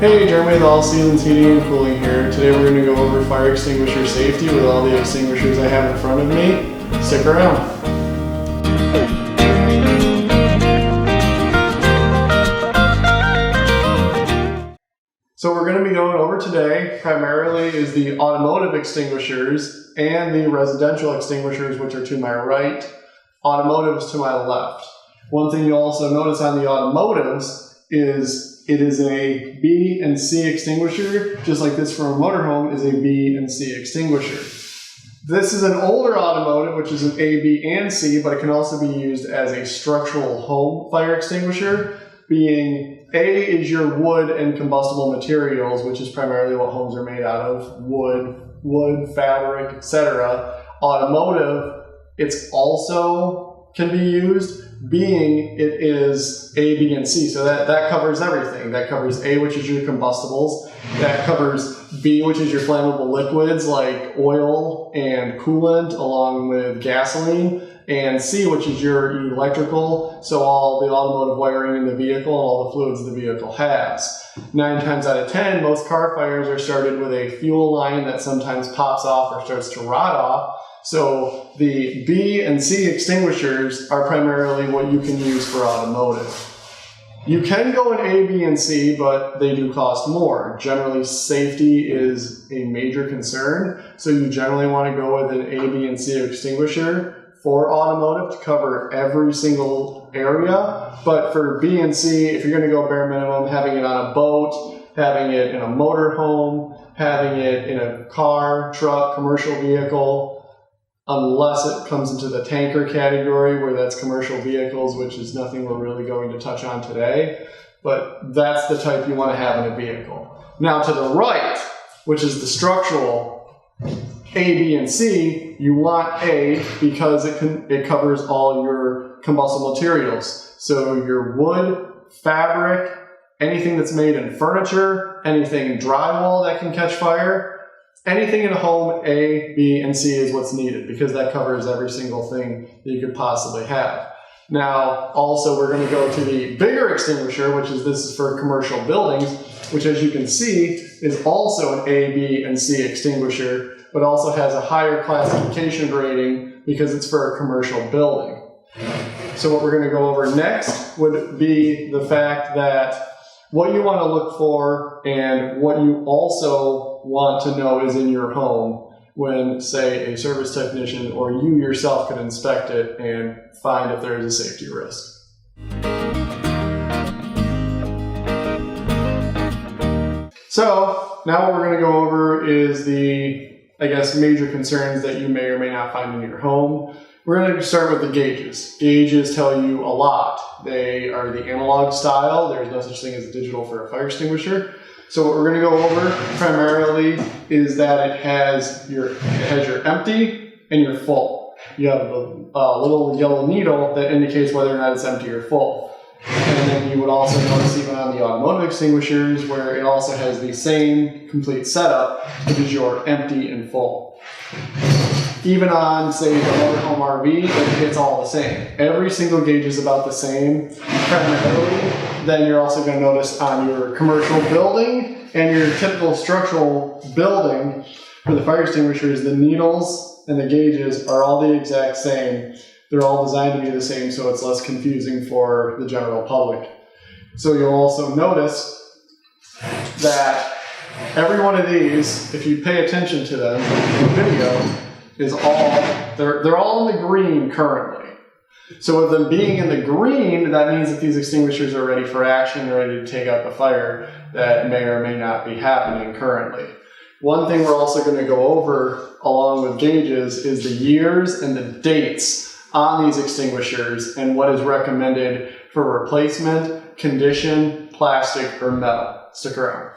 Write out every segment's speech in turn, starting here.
Hey, Jeramey with All Seasons Heating and Cooling here. Today we're going to go over fire extinguisher safety with all the extinguishers I have in front of me. Stick around. So we're going to be going over today primarily is the automotive extinguishers and the residential extinguishers, which are to my right, automotives to my left. One thing you'll also notice on the automotives is it is a B and C extinguisher, just like this from a motorhome is a B and C extinguisher. This is an older automotive, which is an A, B, and C, but it can also be used as a structural home fire extinguisher, being A is your wood and combustible materials, which is primarily what homes are made out of, wood, fabric, etc. Automotive, it's also can be used, being it is A, B, and C. So that covers everything. That covers A, which is your combustibles. That covers B, which is your flammable liquids like oil and coolant along with gasoline. And C, which is your electrical, so all the automotive wiring in the vehicle, all the fluids the vehicle has. 9 times out of 10, most car fires are started with a fuel line that sometimes pops off or starts to rot off. So the B and C extinguishers are primarily what you can use for automotive. You can go in A, B, and C, but they do cost more. Generally, safety is a major concern, so you generally want to go with an A, B, and C extinguisher for automotive to cover every single area. But for B and C, if you're going to go bare minimum, having it on a boat, having it in a motor home, having it in a car, truck, commercial vehicle, unless it comes into the tanker category where that's commercial vehicles, which is nothing we're really going to touch on today. But that's the type you want to have in a vehicle. Now to the right, which is the structural A, B, and C, you want A because it covers all your combustible materials. So your wood, fabric, anything that's made in furniture, anything drywall that can catch fire, anything in a home, A, B, and C is what's needed because that covers every single thing that you could possibly have. Now, also we're going to go to the bigger extinguisher, which is this is for commercial buildings, which as you can see is also an A, B, and C extinguisher, but also has a higher classification rating because it's for a commercial building. So what we're going to go over next would be the fact that what you want to look for and what you also want to know is in your home when, say, a service technician or you yourself could inspect it and find if there is a safety risk. So now what we're going to go over is the, I guess, major concerns that you may or may not find in your home. We're going to start with the gauges. Gauges tell you a lot. They are the analog style. There's no such thing as digital for a fire extinguisher. So what we're going to go over primarily is that it has your empty and your full. You have a little yellow needle that indicates whether or not it's empty or full. And then you would also notice even on the automotive extinguishers where it also has the same complete setup, which is your empty and full. Even on, say, the motorhome RV, it's all the same. Every single gauge is about the same primarily. Then you're also going to notice on your commercial building and your typical structural building for the fire extinguishers, the needles and the gauges are all the exact same. They're all designed to be the same, so it's less confusing for the general public. So you'll also notice that every one of these, if you pay attention to them in the video, is they're all in the green currently. So with them being in the green, that means that these extinguishers are ready for action, ready to take out the fire that may or may not be happening currently. One thing we're also going to go over along with gauges is the years and the dates on these extinguishers and what is recommended for replacement, condition, plastic, or metal. Stick around.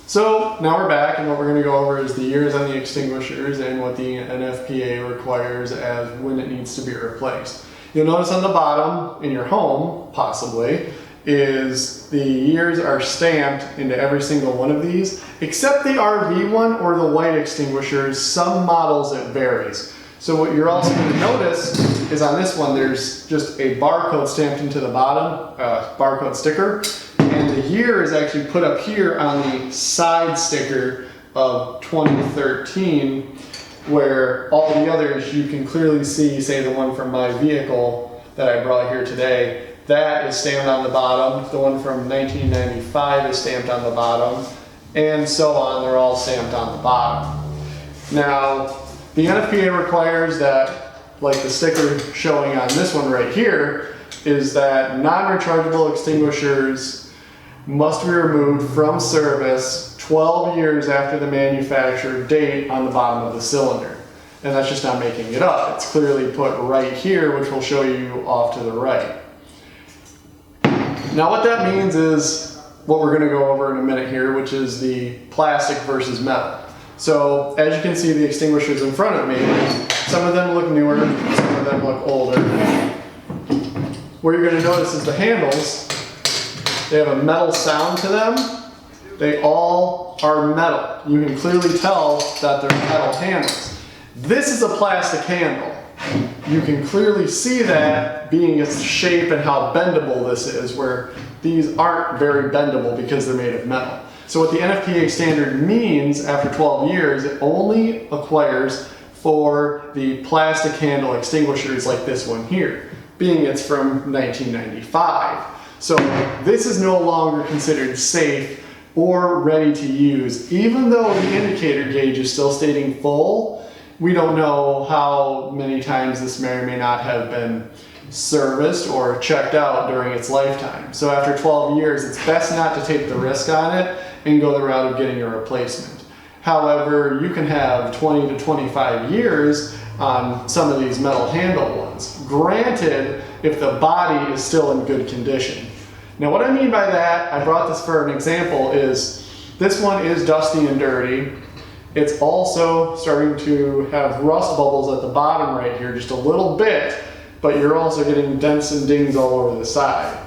So now we're back, and what we're going to go over is the years on the extinguishers and what the NFPA requires as when it needs to be replaced. You'll notice on the bottom in your home, possibly, is the years are stamped into every single one of these, except the RV one or the white extinguishers. Some models it varies. So what you're also going to notice is on this one, there's just a barcode stamped into the bottom, barcode sticker, and the year is actually put up here on the side sticker of 2013, where all the others you can clearly see, say the one from my vehicle that I brought here today, that is stamped on the bottom. The one from 1995 is stamped on the bottom, and so on. They're all stamped on the bottom. Now, the NFPA requires that, like the sticker showing on this one right here, is that non-rechargeable extinguishers must be removed from service 12 years after the manufacturer date on the bottom of the cylinder. And that's just not making it up. It's clearly put right here, which will show you off to the right. Now what that means is what we're going to go over in a minute here, which is the plastic versus metal. So as you can see, the extinguishers in front of me, some of them look newer, some of them look older. What you're going to notice is the handles, they have a metal sound to them. They all are metal. You can clearly tell that they're metal handles. This is a plastic handle. You can clearly see that being its shape and how bendable this is, where these aren't very bendable because they're made of metal. So what the NFPA standard means after 12 years, it only acquires for the plastic handle extinguishers like this one here, being it's from 1995. So this is no longer considered safe or ready to use. Even though the indicator gauge is still stating full, we don't know how many times this may or may not have been serviced or checked out during its lifetime. So after 12 years, it's best not to take the risk on it and go the route of getting a replacement. However, you can have 20 to 25 years on some of these metal handle ones. Granted, if the body is still in good condition. Now what I mean by that, I brought this for an example, is this one is dusty and dirty. It's also starting to have rust bubbles at the bottom right here, just a little bit, but you're also getting dents and dings all over the side.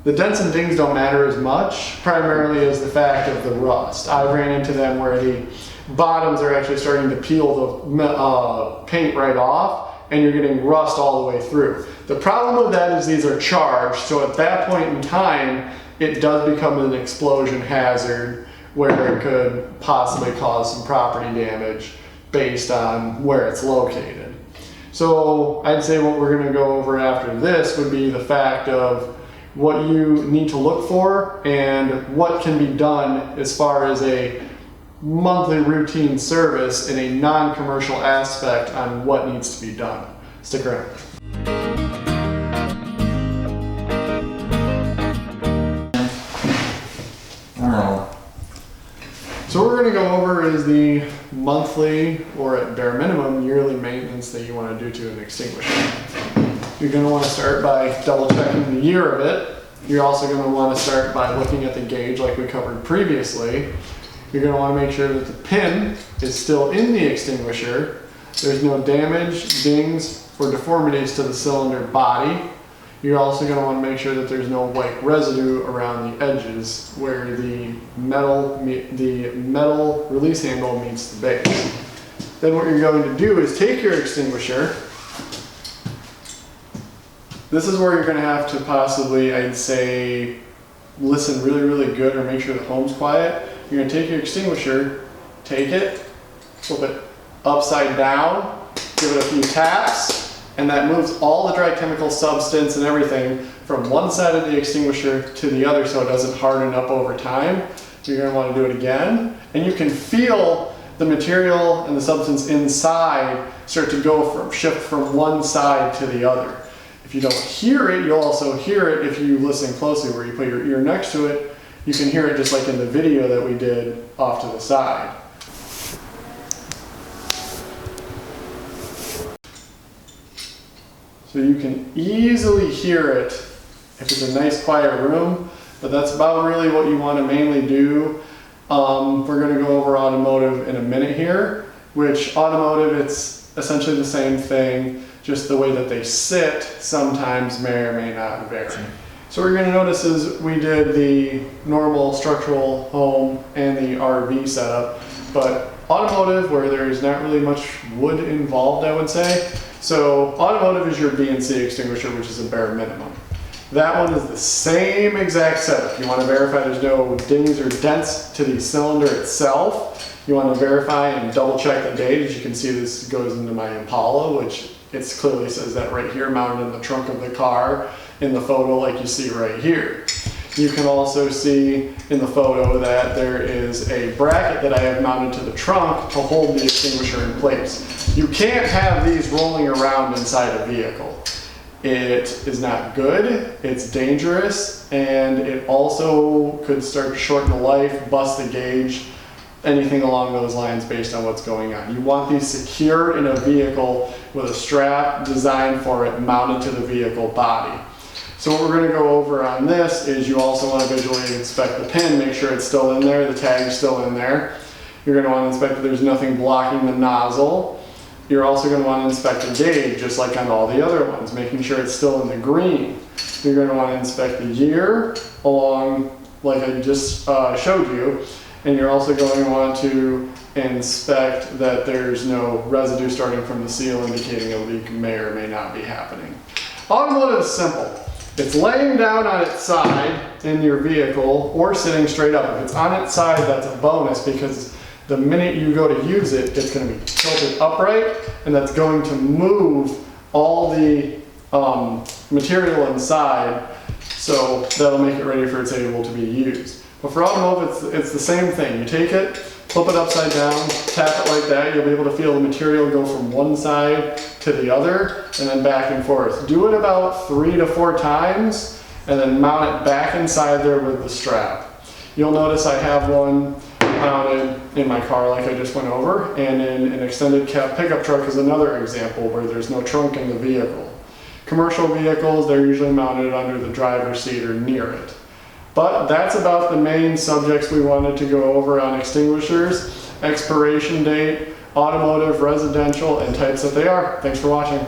The dents and dings don't matter as much, primarily as the fact of the rust. I ran into them where the bottoms are actually starting to peel the paint right off, and you're getting rust all the way through. The problem with that is these are charged, so at that point in time, it does become an explosion hazard where it could possibly cause some property damage based on where it's located. So I'd say what we're going to go over after this would be the fact of what you need to look for and what can be done as far as a monthly routine service in a non-commercial aspect on what needs to be done. Stick around. So what we're going to go over is the monthly, or at bare minimum, yearly maintenance that you want to do to an extinguisher. You're going to want to start by double checking the year of it. You're also going to want to start by looking at the gauge like we covered previously. You're going to want to make sure that the pin is still in the extinguisher. There's no damage, dings, or deformities to the cylinder body. You're also going to want to make sure that there's no white residue around the edges where the metal release handle meets the base. Then what you're going to do is take your extinguisher. This is where you're going to have to possibly, I'd say, listen really, really good or make sure the home's quiet. You're going to take your extinguisher, take it, flip it upside down, give it a few taps, and that moves all the dry chemical substance and everything from one side of the extinguisher to the other so it doesn't harden up over time. You're going to want to do it again. And you can feel the material and the substance inside start to shift from one side to the other. If you don't hear it, you'll also hear it if you listen closely where you put your ear next to it. You can hear it just like in the video that we did off to the side. So you can easily hear it if it's a nice quiet room, but that's about really what you want to mainly do. We're going to go over automotive in a minute here, which automotive, it's essentially the same thing, just the way that they sit sometimes may or may not vary. So what you're going to notice is we did the normal structural home and the RV setup, but automotive where there's not really much wood involved, I would say. So automotive is your B and C extinguisher, which is a bare minimum. That one is the same exact setup. You want to verify there's no dings or dents to the cylinder itself. You want to verify and double check the date. As you can see, this goes into my Impala, which it clearly says that right here, mounted in the trunk of the car in the photo like you see right here. You can also see in the photo that there is a bracket that I have mounted to the trunk to hold the extinguisher in place. You can't have these rolling around inside a vehicle. It is not good, it's dangerous, and it also could start to shorten the life, bust the gauge, anything along those lines based on what's going on. You want these secured in a vehicle with a strap designed for it mounted to the vehicle body. So what we're going to go over on this is you also want to visually inspect the pin, make sure it's still in there, the tag's still in there. You're going to want to inspect that there's nothing blocking the nozzle. You're also going to want to inspect the gauge, just like on all the other ones, making sure it's still in the green. You're going to want to inspect the year along, like I just showed you, and you're also going to want to inspect that there's no residue starting from the seal indicating a leak may or may not be happening. Automotive is simple. It's laying down on its side in your vehicle or sitting straight up. If it's on its side, that's a bonus because the minute you go to use it, it's going to be tilted upright, and that's going to move all the material inside, so that'll make it ready for it's able to be used. But for automotive, it's the same thing. You take it, flip it upside down, tap it like that, you'll be able to feel the material go from one side to the other, and then back and forth. Do it about 3 to 4 times, and then mount it back inside there with the strap. You'll notice I have one mounted in my car like I just went over, and in an extended cab pickup truck is another example where there's no trunk in the vehicle. Commercial vehicles, they're usually mounted under the driver's seat or near it. But that's about the main subjects we wanted to go over on extinguishers: expiration date, automotive, residential, and types that they are. Thanks for watching.